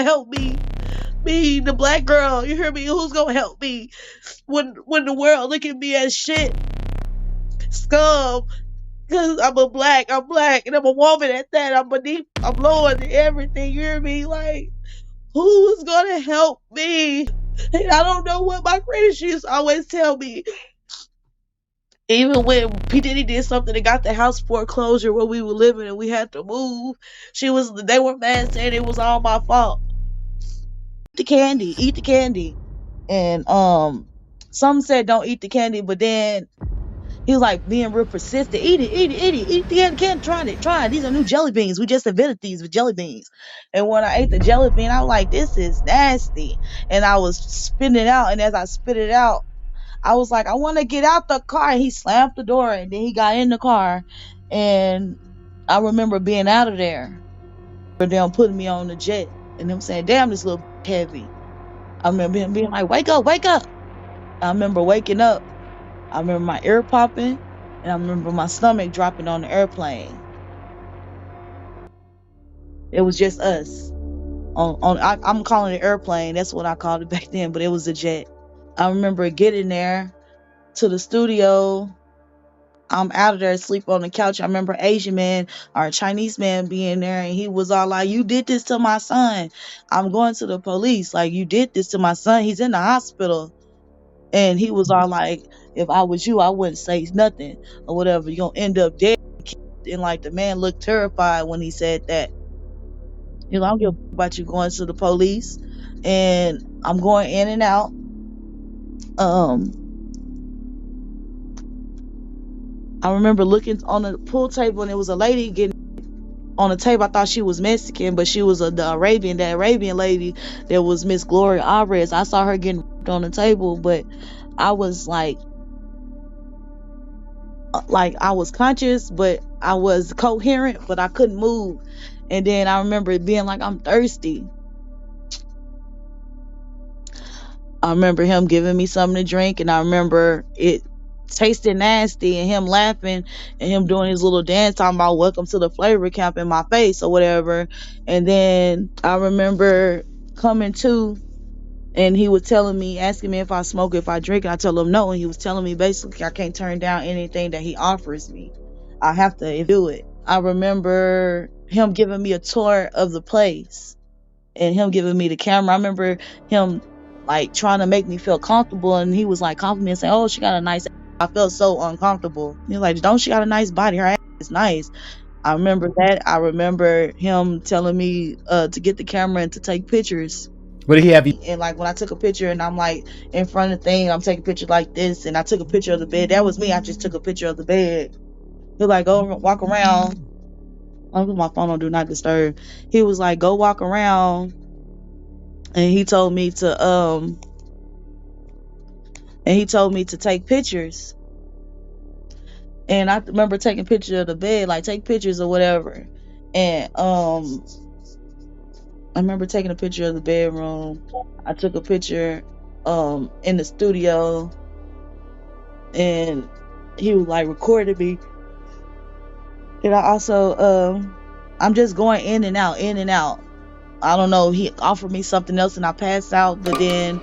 help me? Me, the black girl, you hear me? Who's gonna help me when the world look at me as shit, scum? Cause I'm black, and I'm a woman at that. I'm lower than everything. You hear me? Like, who's gonna help me? And I don't know what my friends used to always tell me. Even when P Diddy did something and got the house foreclosure where we were living and we had to move, they were mad saying it was all my fault. Eat the candy. And some said don't eat the candy, but then he was like being real persistent. Eat the candy, try it. These are new jelly beans. We just invented these with jelly beans. And when I ate the jelly bean, I was like, this is nasty. And I was spitting it out. And as I spit it out, I was like, I want to get out the car. And he slammed the door and then he got in the car. And I remember being out of there. Them putting me on the jet and them saying, damn, this little heavy. I remember him being like, wake up, wake up. I remember waking up. I remember my ear popping, and I remember my stomach dropping on the airplane. It was just us. I'm calling it airplane. That's what I called it back then, but it was a jet. I remember getting there to the studio. I'm out of there asleep on the couch. I remember Asian man or Chinese man being there, and he was all like, you did this to my son. I'm going to the police. Like, you did this to my son. He's in the hospital. And he was all like, if I was you, I wouldn't say nothing or whatever. You're going to end up dead. And like the man looked terrified when he said that. You know, I don't give a fuck about you going to the police. And I'm going in and out. I remember looking on the pool table and there was a lady getting on the table. I thought she was Mexican, but she was the Arabian lady that was Miss Gloria Alvarez. I saw her getting on the table, but I was like I was conscious, but I was coherent, but I couldn't move. And then I remember it being like, I'm thirsty. I remember him giving me something to drink, and I remember it tasted nasty, and him laughing and him doing his little dance talking about welcome to the flavor camp in my face or whatever. And then I remember coming to, and he was telling me, asking me if I smoke, if I drink, and I told him no. And he was telling me basically I can't turn down anything that he offers me. I have to do it. I remember him giving me a tour of the place and him giving me the camera. I remember him like trying to make me feel comfortable, and he was like complimenting saying, oh, she got a nice ass. I felt so uncomfortable. He was like, don't she got a nice body? Her ass is nice. I remember that. I remember him telling me to get the camera and to take pictures. What did he have you? And like when I took a picture and I'm like in front of the thing, I'm taking a picture like this, and I took a picture of the bed. That was me. I just took a picture of the bed. He was like, go walk around. I put my phone on do not disturb. He was like, go walk around. And he told me to take pictures. And I remember taking pictures of the bed, like take pictures or whatever. And I remember taking a picture of the bedroom. I took a picture in the studio, and he was like recording me. And I also I'm just going in and out. I don't know, he offered me something else and I passed out. But then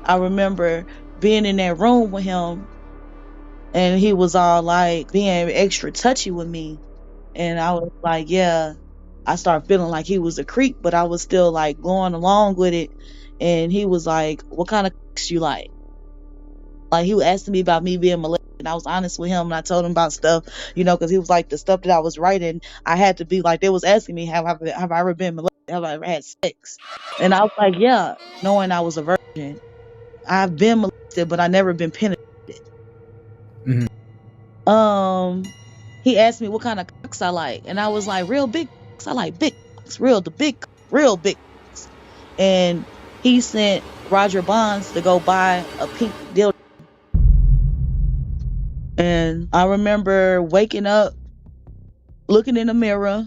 I remember being in that room with him, and he was all like being extra touchy with me. And I was like, yeah. I started feeling like he was a creep, but I was still like going along with it. And he was like, what kind of you like? Like, he was asking me about me being molested, and I was honest with him, and I told him about stuff, you know, because he was like, the stuff that I was writing, I had to be like, they was asking me, have I ever been molested? Have I ever had sex? And I was like, yeah, knowing I was a virgin. I've been molested, but I never been penetrated. Mm-hmm. He asked me what kind of cocks I like, and I was like, real big cocks. I like big cocks, real big cocks. And he sent Roger Bonds to go buy a pink dildo. And I remember waking up, looking in the mirror.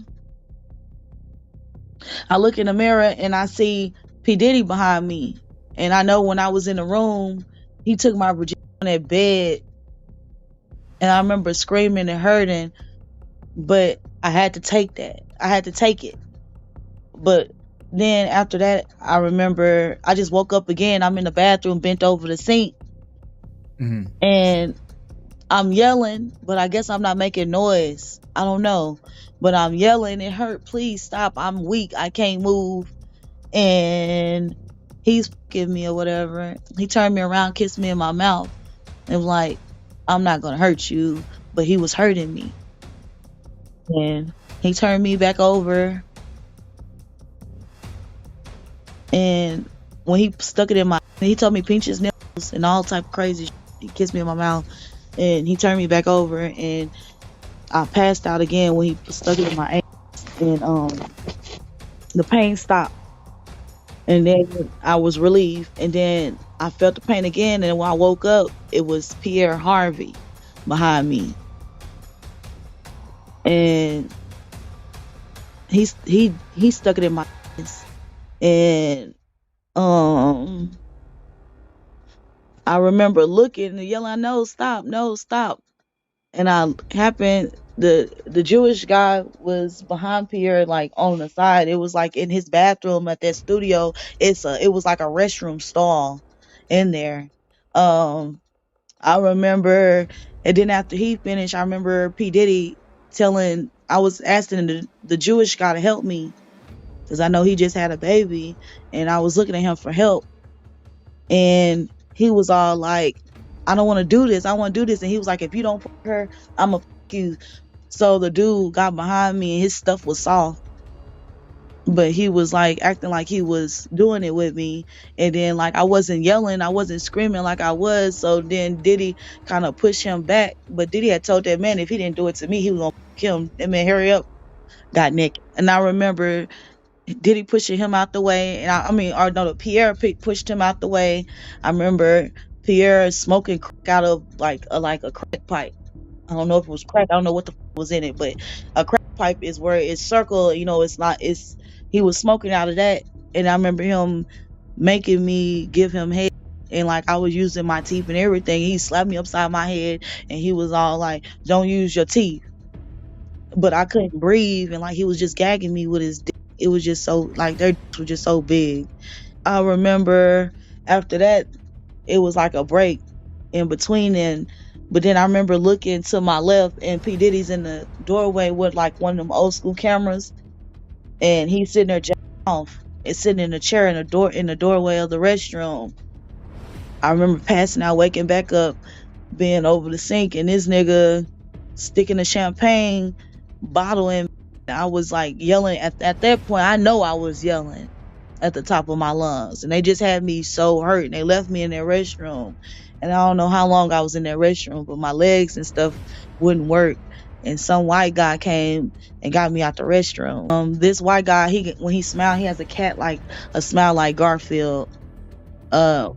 I look in the mirror and I see P. Diddy behind me. And I know when I was in the room, he took my virginity on that bed. And I remember screaming and hurting, but I had to take that. I had to take it. But Then after that, I remember I just woke up again. I'm in the bathroom, bent over the sink, Mm-hmm. and I'm yelling, but I guess I'm not making noise. I don't know. But I'm yelling, it hurt. Please stop. I'm weak. I can't move. And he's giving me or whatever. He turned me around, kissed me in my mouth, and was like, I'm not gonna hurt you. But he was hurting me. And he turned me back over, and when he stuck it in my, he told me pinch his nipples and all type of crazy shit. He kissed me in my mouth, and he turned me back over, and I passed out again when he stuck it in my ass, and the pain stopped, and then I was relieved, and then I felt the pain again, and when I woke up, it was Pierre Harvey behind me, and he stuck it in my ass, and um I remember looking and yelling, "No, stop! No, stop!" And I happened the Jewish guy was behind Pierre, like on the side. It was like in his bathroom at that studio. It was like a restroom stall in there. Um, I remember, and then after he finished, I remember P Diddy telling, I was asking the Jewish guy to help me because I know he just had a baby, and I was looking at him for help, and he was all like, I don't want to do this. I want to do this. And he was like, if you don't fuck her, I'm going to fuck you. So the dude got behind me and his stuff was soft. But he was like acting like he was doing it with me. And then like I wasn't yelling, I wasn't screaming like I was. So then Diddy kind of pushed him back. But Diddy had told that man if he didn't do it to me, he was gonna kill him. That man, hurry up, got naked. And I remember Diddy pushing him out the way, and I mean, or no, Pierre pushed him out the way. I remember Pierre smoking crack out of like a crack pipe. I don't know if it was crack. I don't know what the was in it, but a crack pipe is where it's circle. You know, it's not. It's he was smoking out of that, and I remember him making me give him head. And like I was using my teeth and everything. He slapped me upside my head, and he was all like, "Don't use your teeth." But I couldn't breathe, and like he was just gagging me with his dick. It was just so like their dicks were just so big. I remember after that it was like a break in between, and but then I remember looking to my left and P Diddy's in the doorway with like one of them old school cameras, and he's sitting there jacking off and sitting in a chair in the doorway of the restroom. I remember passing out, waking back up, being over the sink, and this nigga sticking a champagne bottle in. I was like yelling at that point. I know I was yelling at the top of my lungs, and they just had me so hurt. And they left me in their restroom, and I don't know how long I was in their restroom, but my legs and stuff wouldn't work. And some white guy came and got me out the restroom. This white guy, he when he smiled, he has a cat like a smile like Garfield. Uh,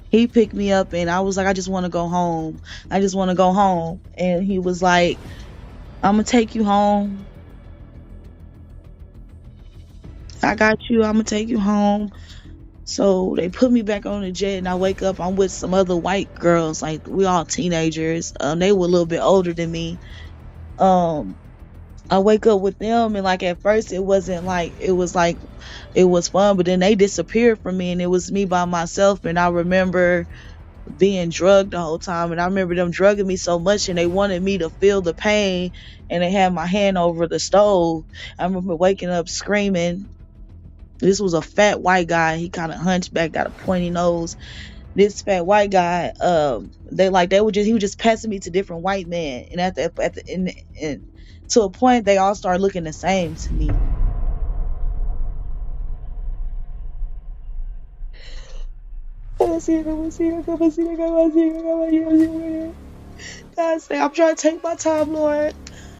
he picked me up, and I was like, I just want to go home. I just want to go home. And he was like, I'm gonna take you home. I got you. I'm gonna take you home. So they put me back on the jet, and I wake up. I'm with some other white girls, like we all teenagers. They were a little bit older than me. Um, I wake up with them, and like at first it wasn't like it was fun, but then they disappeared from me, and it was me by myself. And I remember being drugged the whole time, and I remember them drugging me so much, and they wanted me to feel the pain, and they had my hand over the stove. I remember waking up screaming. This was a fat white guy. He kind of hunchback, got a pointy nose. This fat white guy, they were just he was just passing me to different white men, and at the and to a point they all started looking the same to me. God say, I'm trying to take my time, Lord.